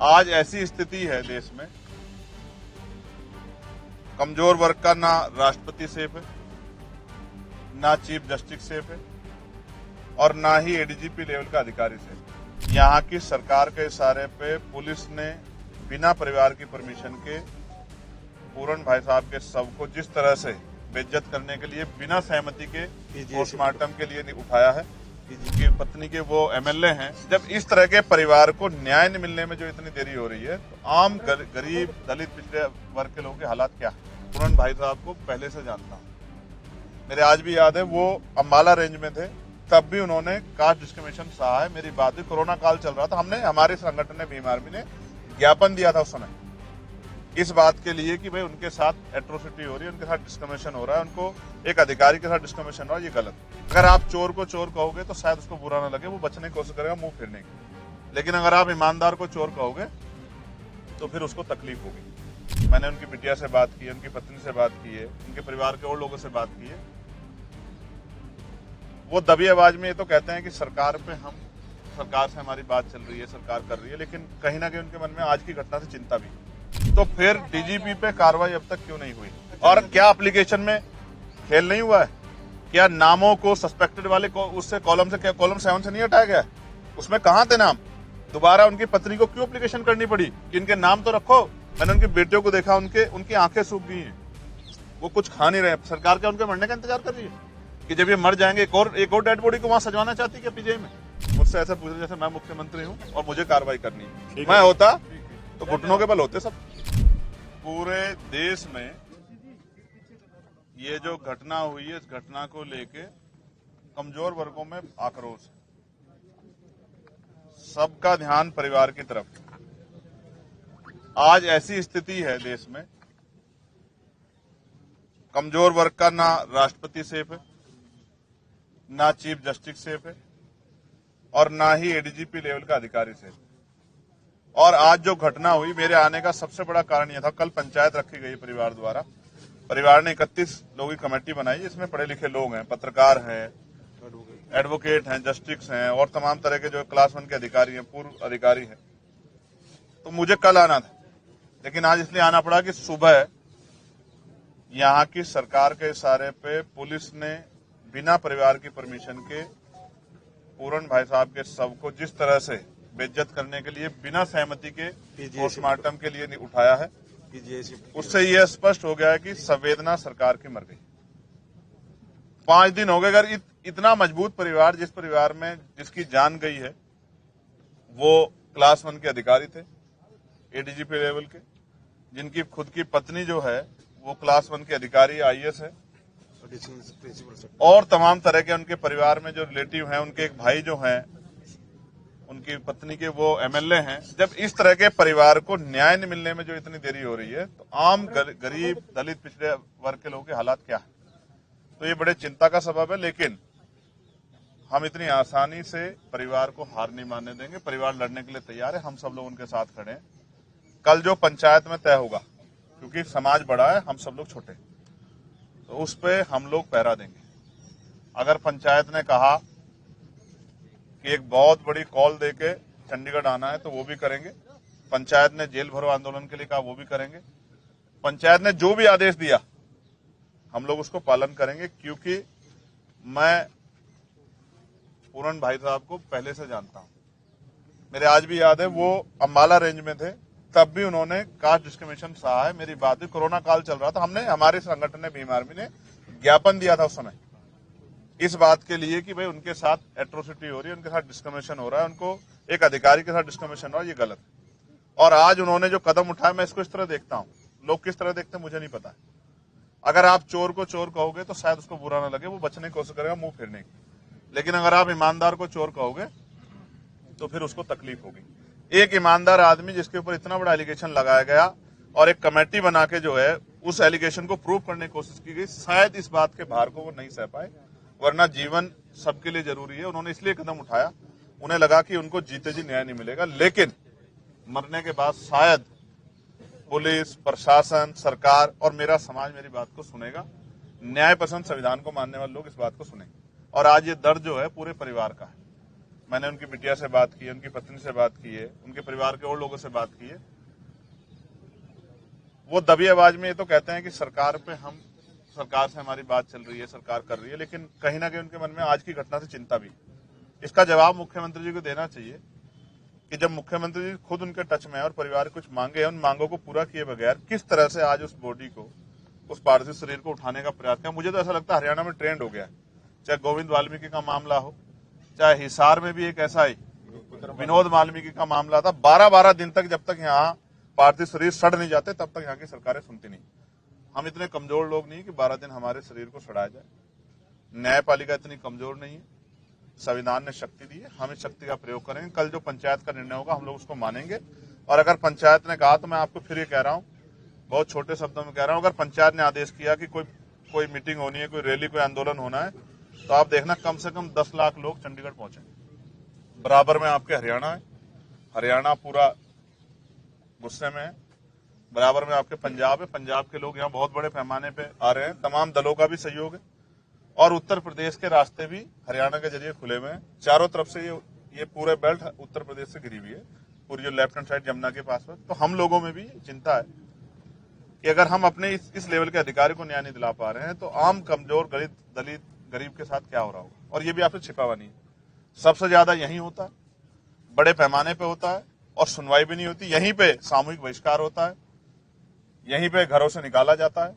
आज ऐसी स्थिति है देश में, कमजोर वर्ग का ना राष्ट्रपति सेफ है, ना चीफ जस्टिस सेफ है और ना ही एडीजीपी लेवल का अधिकारी सेफ। यहाँ की सरकार के इशारे पे पुलिस ने बिना परिवार की परमिशन के पूरन भाई साहब के शव को जिस तरह से बेइज्जत करने के लिए बिना सहमति के पोस्टमार्टम के लिए उठाया है, उनकी पत्नी के वो एमएलए हैं। जब इस तरह के परिवार को न्याय नहीं मिलने में जो इतनी देरी हो रही है, तो आम गरीब दलित पिछड़े वर्ग के लोगों के हालात क्या है। पूरन भाई साहब को पहले से जानता हूँ, मेरे आज भी याद है वो अम्बाला रेंज में थे, तब भी उन्होंने कास्ट डिस्क्रिमिनेशन सहा है। मेरी बात हुई, कोरोना काल चल रहा था, हमने हमारे संगठन ने भीम आर्मी ने ज्ञापन दिया था उस समय इस बात के लिए कि भाई उनके साथ एट्रोसिटी हो रही है, उनके साथ डिस्क्रिमिनेशन हो रहा है, उनको एक अधिकारी के साथ डिस्क्रिमिनेशन हो रहा है, ये गलत। अगर आप चोर को चोर कहोगे तो शायद उसको बुरा ना लगे, वो बचने की कोशिश करेगा मुंह फिरने की। लेकिन अगर आप ईमानदार को चोर कहोगे तो फिर उसको तकलीफ होगी। मैंने उनकी बिटिया से बात की है, उनकी पत्नी से बात की है, उनके परिवार के और लोगों से बात की है। वो दबी आवाज में ये तो कहते हैं कि सरकार से हमारी बात चल रही है, सरकार कर रही है, लेकिन कहीं ना कहीं उनके मन में आज की घटना से चिंता भी। तो फिर डीजीपी पे कार्रवाई अब तक क्यों नहीं हुई? और क्या एप्लीकेशन में खेल नहीं हुआ है? क्या नामों को सस्पेक्टेड वाले को उससे कॉलम 7 से नहीं हटाया गया? उसमें कहां थे नाम? दोबारा उनकी पत्नी को क्यों एप्लीकेशन करनी पड़ी कि इनके नाम तो रखो? मैंने उनकी बेटियों को देखा, उनकी आंखें सूख गई हैं, वो कुछ खा नहीं रहे। सरकार क्या उनके मरने का इंतजार कर रही है कि जब ये मर जाएंगे एक और डेड बॉडी को वहां सजवाना चाहती है क्या पीजीआई में? मुझसे ऐसा पूछ रहे जैसे मैं मुख्यमंत्री हूं और मुझे कार्रवाई करनी है। मैं होता तो घुटनों के बल होते सब। पूरे देश में ये जो घटना हुई है, इस घटना को लेके कमजोर वर्गों में आक्रोश है, सबका ध्यान परिवार की तरफ। आज ऐसी स्थिति है देश में, कमजोर वर्ग का ना राष्ट्रपति सेफ है, ना चीफ जस्टिस सेफ है और ना ही एडीजीपी लेवल का अधिकारी सेफ। और आज जो घटना हुई, मेरे आने का सबसे बड़ा कारण यह था, कल पंचायत रखी गई परिवार द्वारा। परिवार ने 31 लोगों की कमेटी बनाई, इसमें पढ़े लिखे लोग हैं, पत्रकार हैं, एडवोकेट हैं, जस्टिस हैं और तमाम तरह के जो क्लास 1 के अधिकारी हैं, पूर्व अधिकारी हैं। तो मुझे कल आना था, लेकिन आज इसलिए आना पड़ा कि सुबह यहाँ की सरकार के इशारे पे पुलिस ने बिना परिवार की परमिशन के पूरन भाई साहब के शव को जिस तरह से बेइज्जत करने के लिए बिना सहमति के पोस्टमार्टम के लिए उठाया है, उससे यह स्पष्ट हो गया है कि संवेदना सरकार की मर गई। 5 दिन हो गए। अगर इतना मजबूत परिवार, जिस परिवार में जिसकी जान गई है, वो क्लास 1 के अधिकारी थे, एडीजीपी लेवल के, जिनकी खुद की पत्नी जो है वो क्लास 1 के अधिकारी आईएएस है, और तमाम तरह के उनके परिवार में जो रिलेटिव हैं, उनके एक भाई जो हैं, उनकी पत्नी के वो एमएलए हैं। जब इस तरह के परिवार को न्याय नहीं मिलने में जो इतनी देरी हो रही है, तो आम गरीब दलित पिछड़े वर्ग के लोगों के हालात क्या है। तो ये बड़े चिंता का सबब है, लेकिन हम इतनी आसानी से परिवार को हार नहीं मानने देंगे। परिवार लड़ने के लिए तैयार है, हम सब लोग उनके साथ खड़े हैं। कल जो पंचायत में तय होगा, क्योंकि समाज बड़ा है, हम सब लोग छोटे, तो उस पे हम लोग पहरा देंगे। अगर पंचायत ने कहा कि एक बहुत बड़ी कॉल देके चंडीगढ़ आना है, तो वो भी करेंगे। पंचायत ने जेल भरो आंदोलन के लिए कहा, वो भी करेंगे। पंचायत ने जो भी आदेश दिया, हम लोग उसको पालन करेंगे, क्योंकि मैं पूरन भाई साहब को पहले से जानता हूं। मेरे आज भी याद है वो अम्बाला रेंज में थे, तब भी उन्होंने कास्ट डिस्क्रिमिनेशन सहा है। मेरी बात हुई, कोरोना काल चल रहा था, हमने हमारे संगठन ने भीम आर्मी ने ज्ञापन दिया था उस समय इस बात के लिए कि भाई उनके साथ एट्रोसिटी हो रही है, उनके साथ डिस्क्रिमिनेशन हो रहा है, उनको एक अधिकारी के साथ डिस्क्रिमिनेशन हो रहा है, ये गलत है। और आज उन्होंने जो कदम उठाया, मैं इसको इस तरह देखता हूं। लोग किस तरह देखते हैं मुझे नहीं पता है। अगर आप चोर को चोर कहोगे तो शायद उसको बुरा ना लगे, वो बचने की कोशिश करेगा मुंह फिरने की। लेकिन अगर आप ईमानदार को चोर कहोगे तो फिर उसको तकलीफ होगी। एक ईमानदार आदमी जिसके ऊपर इतना बड़ा एलिगेशन लगाया गया और एक कमेटी बना के जो है उस एलिगेशन को प्रूव करने की कोशिश की गई, शायद इस बात के भार को वो नहीं सह पाए, वरना जीवन सबके लिए जरूरी है। उन्होंने इसलिए कदम उठाया, उन्हें लगा कि उनको जीते जी न्याय नहीं मिलेगा, लेकिन मरने के बाद शायद पुलिस, प्रशासन, सरकार और मेरा समाज मेरी बात को सुनेगा। न्याय पसंद, संविधान को मानने वाले लोग इस बात को सुनेंगे। और आज ये दर्द जो है पूरे परिवार का है। मैंने उनकी बिटिया से बात की है, उनकी पत्नी से बात की है, उनके परिवार के और लोगों से बात की है। वो दबी आवाज में ये तो कहते हैं कि सरकार से हमारी बात चल रही है, सरकार कर रही है, लेकिन कहीं ना कहीं उनके मन में आज की घटना से चिंता भी। इसका जवाब मुख्यमंत्री जी को देना चाहिए कि जब मुख्यमंत्री जी खुद उनके टच में है और परिवार कुछ मांगे हैं, उन मांगों को पूरा किए बगैर किस तरह से आज उस बॉडी को, उस पार्थिव शरीर को उठाने का प्रयास किया। मुझे तो ऐसा लगता है हरियाणा में ट्रेंड हो गया है। चाहे गोविंद वाल्मीकि का मामला हो, चाहे हिसार में भी एक ऐसा ही विनोद वाल्मीकि का मामला था। 12-12 दिन तक जब तक यहाँ पार्थिव शरीर सड़ नहीं जाते तब तक यहाँ की सरकारें सुनती नहीं। हम इतने कमजोर लोग नहीं कि 12 दिन हमारे शरीर को सड़ाया जाए। न्यायपालिका इतनी कमजोर नहीं है। संविधान ने शक्ति दी है, हम इस शक्ति का प्रयोग करेंगे। कल जो पंचायत का निर्णय होगा हम लोग उसको मानेंगे। और अगर पंचायत ने कहा, तो मैं आपको फिर ये कह रहा हूँ, बहुत छोटे शब्दों में कह रहा हूँ, अगर पंचायत ने आदेश किया कि कोई मीटिंग होनी है, कोई रैली, कोई आंदोलन होना है, तो आप देखना कम से कम 10 लाख लोग चंडीगढ़ पहुंचे। बराबर में आपके हरियाणा है, हरियाणा पूरा गुस्से में है। बराबर में आपके पंजाब है, पंजाब के लोग यहाँ बहुत बड़े पैमाने पे आ रहे हैं। तमाम दलों का भी सहयोग है। और उत्तर प्रदेश के रास्ते भी हरियाणा के जरिए खुले हुए हैं। चारों तरफ से ये पूरे बेल्ट उत्तर प्रदेश से घिरी हुई है, पूरी जो लेफ्ट हैंड साइड यमुना के पास है। तो हम लोगों में भी चिंता है कि अगर हम अपने इस लेवल के अधिकारी को न्याय नहीं दिला पा रहे हैं, तो आम कमजोर दलित गरीब के साथ क्या हो रहा होगा। और ये भी आपसे छिपा हुआ नहीं है। सबसे ज्यादा यहीं होता है, बड़े पैमाने पे होता है, और सुनवाई भी नहीं होती। यहीं पे सामूहिक बहिष्कार होता है, यहीं पे घरों से निकाला जाता है।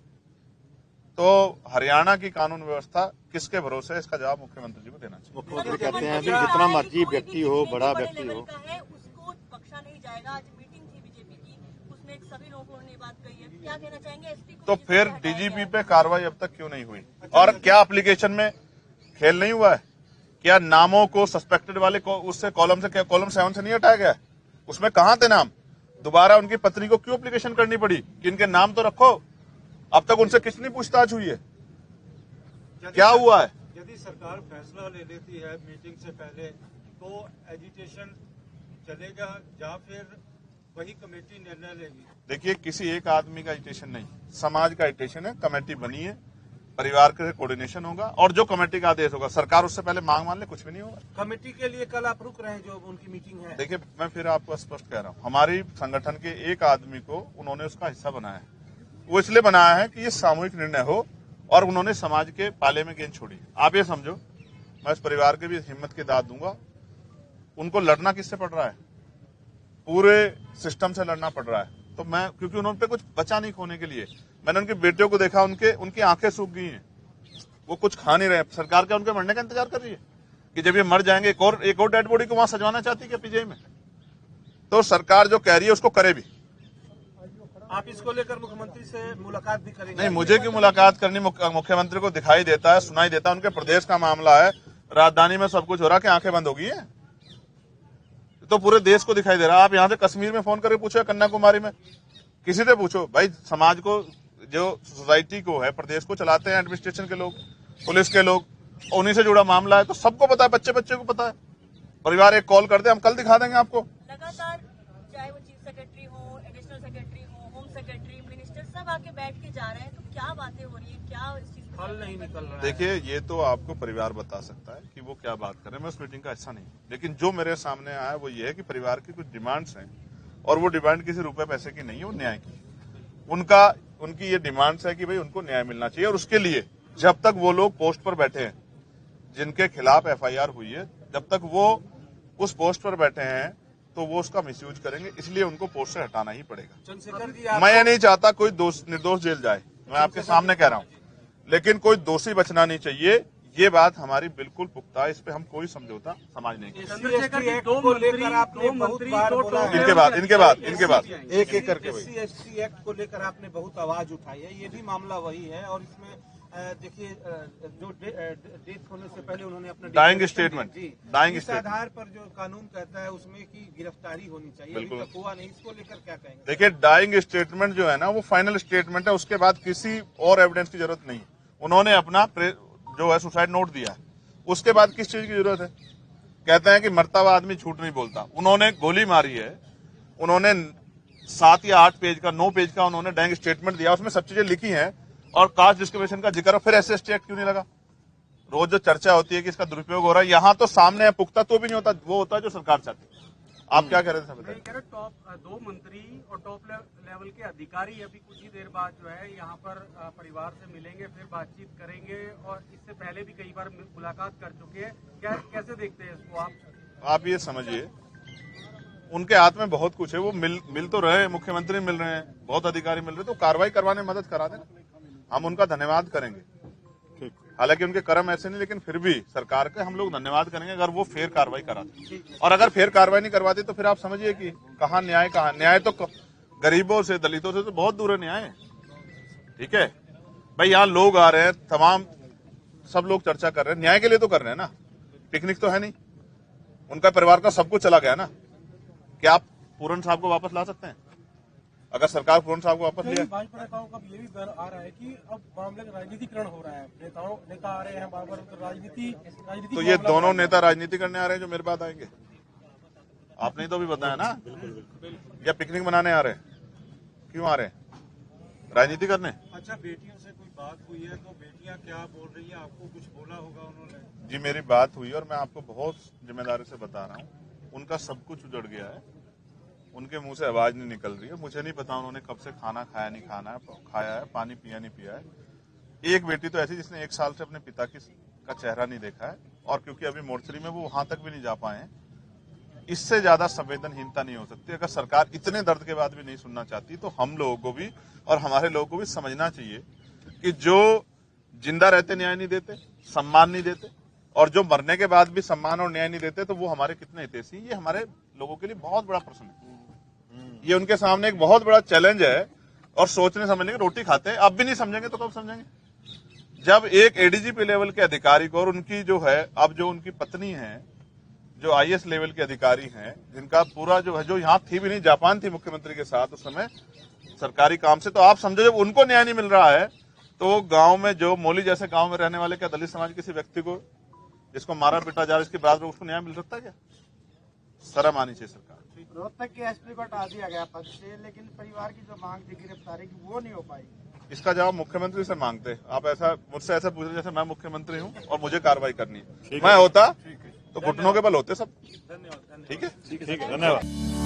तो हरियाणा की कानून व्यवस्था किसके भरोसे है, इसका जवाब मुख्यमंत्री जी को देना चाहिए। मुख्यमंत्री कहते हैं कि जितना मर्जी व्यक्ति हो, बड़ा व्यक्ति हो, उसको बख्शा नहीं जाएगा। आज मीटिंग थी बीजेपी की, उसमें सभी लोगों ने बात कही है। क्या कहना चाहेंगे एसपी को? तो फिर डीजीपी पे कार्रवाई अब तक क्यों नहीं हुई? और क्या एप्लीकेशन में खेल नहीं हुआ है? क्या नामों को सस्पेक्टेड वाले को उससे कॉलम 7 से नहीं हटाया गया? उसमें कहां थे नाम? दोबारा उनकी पत्नी को क्यों एप्लीकेशन करनी पड़ी कि इनके नाम तो रखो? अब तक उनसे कितनी पूछताछ हुई है? क्या हुआ है? यदि सरकार फैसला ले लेती है मीटिंग से पहले, तो एजिटेशन चलेगा या फिर वही कमेटी निर्णय लेगी? देखिए, किसी एक आदमी का एजिटेशन नहीं, समाज का एजिटेशन है। कमेटी बनी है, परिवार के कोऑर्डिनेशन होगा, और जो कमेटी का आदेश होगा, सरकार उससे पहले मांग मान ले, कुछ भी नहीं होगा। कमेटी के लिए कल आप रुक रहे हैं, जो उनकी मीटिंग है? देखिए, मैं फिर आपको स्पष्ट कह रहा हूँ, हमारी संगठन के एक आदमी को उन्होंने उसका हिस्सा बनाया है। वो इसलिए बनाया है कि ये सामूहिक निर्णय हो, और उन्होंने समाज के पाले में गेंद छोड़ी। आप ये समझो, मैं इस परिवार के भी हिम्मत की दाद दूंगा। उनको लड़ना किससे पड़ रहा है? पूरे सिस्टम से लड़ना पड़ रहा है। तो मैं, क्योंकि उन्होंने पे कुछ बचा नहीं खोने के लिए। मैंने उनकी बेटियों को देखा, उनकी आंखें सूख गई हैं, वो कुछ खा नहीं रहे। सरकार क्या उनके मरने का इंतजार कर रही है कि जब ये मर जाएंगे एक और डेड बॉडी को वहां सजवाना चाहती है क्या पीजीआई में? तो सरकार जो कह रही है उसको करे भी। आप इसको लेकर मुख्यमंत्री से मुलाकात भी करेंगे? नहीं, मुझे क्यों मुलाकात करनी? मुख्यमंत्री को दिखाई देता है, सुनाई देता है, उनके प्रदेश का मामला है, राजधानी में सब कुछ हो रहा है कि आंखें बंद हो गई है। तो पूरे देश को दिखाई दे रहा है। आप यहाँ से कश्मीर में फोन करके पूछो, कन्याकुमारी में, किसी से पूछो भाई, समाज को, जो सोसाइटी को है, प्रदेश को चलाते हैं एडमिनिस्ट्रेशन के लोग, पुलिस के लोग, उन्हीं से जुड़ा मामला है, तो सबको पता है, बच्चे को पता है। परिवार एक कॉल कर दे, हम कल दिखा देंगे आपको। लगातार चाहे वो चीफ सेक्रेटरी हो, एडिशनल सेक्रेटरी हो, होम सेक्रेटरी, मिनिस्टर, सब आके बैठ के जा रहे हैं। तो क्या बातें हो रही है, क्या इस चीज हल नहीं निकल रहा है? देखिए, ये तो आपको परिवार बता सकता है कि वो क्या बात कर रहे हैं। मैं उस मीटिंग का हिस्सा नहीं, लेकिन जो मेरे सामने आया वो ये है कि परिवार की कुछ डिमांड्स हैं, और वो डिमांड किसी रुपए पैसे की नहीं है, वो न्याय की। उनकी ये डिमांड्स है कि भाई उनको न्याय मिलना चाहिए, और उसके लिए जब तक वो लोग पोस्ट पर बैठे हैं, जिनके खिलाफ एफआईआर हुई है, जब तक वो उस पोस्ट पर बैठे हैं, तो वो उसका मिसयूज करेंगे। इसलिए उनको पोस्ट से हटाना ही पड़ेगा। चंद्रशेखर जी, मैं ये नहीं चाहता कोई निर्दोष जेल जाए, मैं आपके सामने कह रहा हूं, लेकिन कोई दोषी बचना नहीं चाहिए। ये बात हमारी बिल्कुल पुख्ता है, इस पे हम कोई समझौता समाज नहीं करेंगे। चंद्रशेखर जी, को लेकर आपने बहुत बार बोला है। इनके बाद एक करके वही। SC एक्ट को लेकर आपने बहुत आवाज उठाई है। ये भी मामला वही है, और इसमें देखिए, जो डेथ होने से पहले उन्होंने अपना डाइंग स्टेटमेंट, इस आधार पर जो कानून कहता है उसमें की गिरफ्तारी होनी चाहिए, अभी तक हुआ नहीं। इसको लेकर क्या कहेंगे? देखिए, डाइंग स्टेटमेंट जो है ना, वो फाइनल स्टेटमेंट है, उसके बाद किसी और एविडेंस की जरूरत नहीं। उन्होंने अपना जो है सुसाइड नोट दिया, उसके बाद किस चीज की जरूरत है? कहते हैं कि मरता हुआ आदमी झूठ नहीं बोलता। उन्होंने गोली मारी है, उन्होंने 7 या 8 पेज का, 9 पेज का उन्होंने डाइंग स्टेटमेंट दिया, उसमें सब चीजें लिखी हैं, और कास्ट डिस्क्रिमिनेशन का जिक्र। फिर SC एक्ट क्यों नहीं लगा? रोज जो चर्चा होती है कि इसका दुरुपयोग हो रहा है, यहाँ तो सामने है पुख्ता, तो भी नहीं होता, वो होता है जो सरकार चाहती है। आप क्या कह रहे थे? मैं कह रहा टॉप 2 मंत्री और टॉप लेवल के अधिकारी अभी कुछ ही देर बाद जो है यहाँ पर परिवार से मिलेंगे, फिर बातचीत करेंगे और इससे पहले भी कई बार मुलाकात कर चुके हैं। क्या कैसे देखते हैं इसको आप ये समझिए, उनके हाथ में बहुत कुछ है, वो मिल तो रहे हैं, मुख्यमंत्री मिल रहे हैं, बहुत अधिकारी मिल रहे हैं, तो कार्रवाई करवाने में मदद करा देना, हम उनका धन्यवाद करेंगे। हालांकि उनके कर्म ऐसे नहीं, लेकिन फिर भी सरकार का हम लोग धन्यवाद करेंगे अगर वो फेर कार्रवाई कराते। और अगर फेर कार्रवाई नहीं करवाती तो फिर आप समझिए कि कहाँ न्याय तो गरीबों से, दलितों से तो बहुत दूर है न्याय। ठीक है भाई, यहाँ लोग आ रहे हैं, तमाम सब लोग चर्चा कर रहे हैं, न्याय के लिए तो कर रहे हैं ना, पिकनिक तो है नहीं। उनका परिवार का सब कुछ चला गया ना, क्या आप पूरन साहब को वापस ला सकते हैं? अगर सरकार पूरन साहब को वापस लिया, भाजपा नेताओं का ये भी आ रहा है कि अब मामले का राजनीतिकरण हो रहा है, नेता आ रहे हैं बार-बार, राजनीति तो ये दोनों नेता राजनीति करने आ रहे हैं जो मेरे पास आएंगे। आपने तो भी बताया ना, या पिकनिक मनाने आ रहे हैं? क्यों आ रहे हैं? राजनीति करने। अच्छा, बेटियों से कोई बात हुई है तो बेटियां क्या बोल रही है? आपको कुछ बोला होगा उन्होंने? जी मेरी बात हुई और मैं आपको बहुत जिम्मेदारी से बता रहा हूँ, उनका सब कुछ उजड़ गया है, उनके मुंह से आवाज नहीं निकल रही है। मुझे नहीं पता उन्होंने कब से खाना खाया नहीं खाया है, पानी पिया नहीं पिया है। एक बेटी तो ऐसी जिसने 1 साल से अपने पिता का चेहरा नहीं देखा है, और क्योंकि अभी मोर्चरी में वो वहां तक भी नहीं जा पाए हैं, इससे ज्यादा संवेदनहीनता नहीं हो सकती। अगर सरकार इतने दर्द के बाद भी नहीं सुनना चाहती तो हम लोगों को भी और हमारे लोगों को भी समझना चाहिए कि जो जिंदा रहते न्याय नहीं देते, सम्मान नहीं देते, और जो मरने के बाद भी सम्मान और न्याय नहीं देते, तो वो हमारे कितने हितैषी। ये हमारे लोगों के लिए बहुत बड़ा प्रश्न है, ये उनके सामने एक बहुत बड़ा चैलेंज है। और सोचने समझने की रोटी खाते हैं, अब भी नहीं समझेंगे तो कब समझेंगे? जब एक एडीजीपी लेवल के अधिकारी को और उनकी जो है, अब जो उनकी पत्नी है, जो आईएएस लेवल के अधिकारी हैं, जिनका पूरा जो है, जो यहाँ थी भी नहीं, जापान थी मुख्यमंत्री के साथ उस समय सरकारी काम से, तो आप समझो जब उनको न्याय नहीं मिल रहा है तो गांव में, जो मोली जैसे गांव में रहने वाले क्या दलित समाज किसी व्यक्ति को जिसको मारा पिटा जा रहा है, इसके बाद में उसको न्याय मिल सकता है क्या? शर्म आनी चाहिए सरकार। रोहतक के एसपी को हटा दिया गया पद से, लेकिन परिवार की जो मांग थी गिरफ्तारी की वो नहीं हो पाई। इसका जवाब मुख्यमंत्री से मांगते। आप ऐसा मुझसे ऐसा पूछ रहे जैसे मैं मुख्यमंत्री हूँ और मुझे कार्रवाई करनी है। मैं होता तो घुटनों के बल होते सब। ठीक है, ठीक है, धन्यवाद।